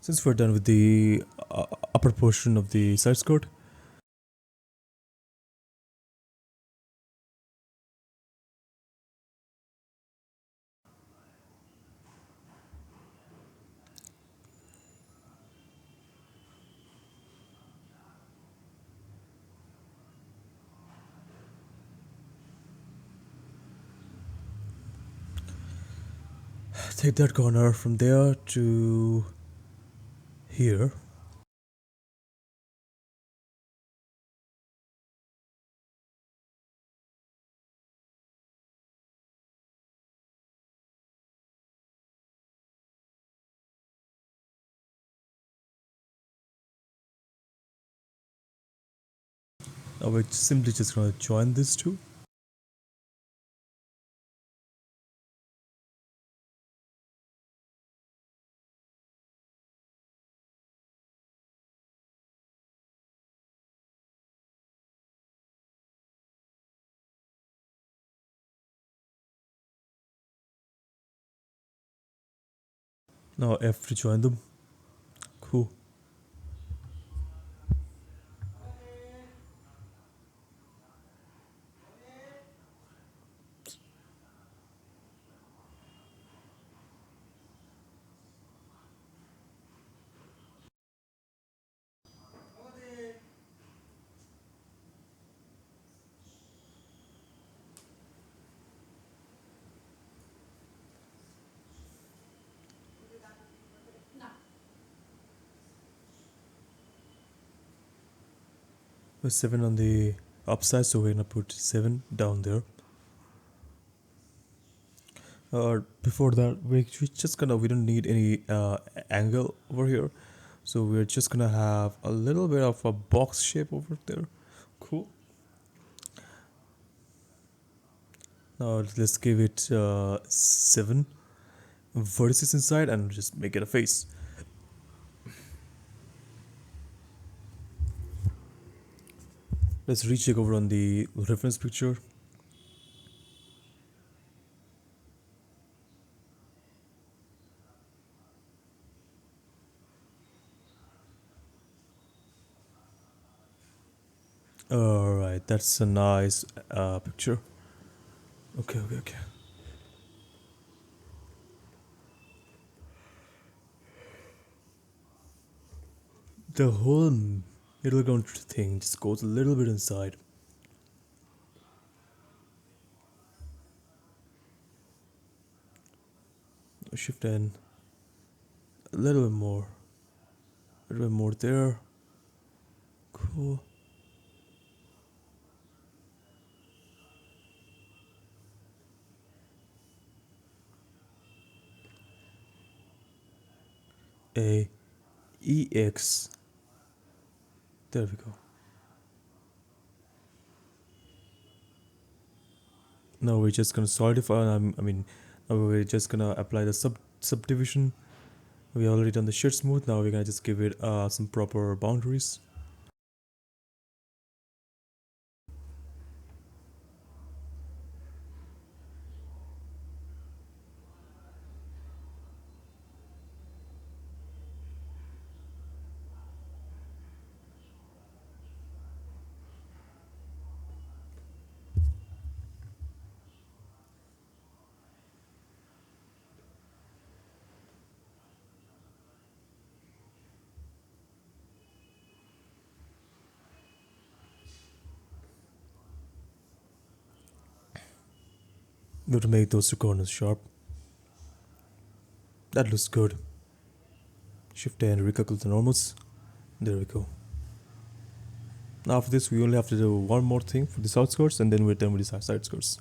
Since we're done with the upper portion of the side skirt, take that corner from there to here. Now we're simply just gonna join these two. Now F to join them. Cool. With 7 on the upside, so we're gonna put 7 down there. Before that, we just gonna, we don't need any angle over here, so we're just gonna have a little bit of a box shape over there. Cool. Now let's give it 7 vertices inside and just make it a face. Let's recheck over on the reference picture. Alright, that's a nice picture. Okay. The whole middle ground thing just goes a little bit inside. Shift in a little bit more. A little bit more there. Cool. A EX. There we go. Now we're just gonna solidify. Now we're just gonna apply the subdivision. We already done the shirt smooth. Now we're gonna just give it some proper boundaries. We have to make those two corners sharp. That looks good. Shift and recalculate the normals. There we go. Now after this, we only have to do one more thing for the outskirts, and then we're done with the side skirts.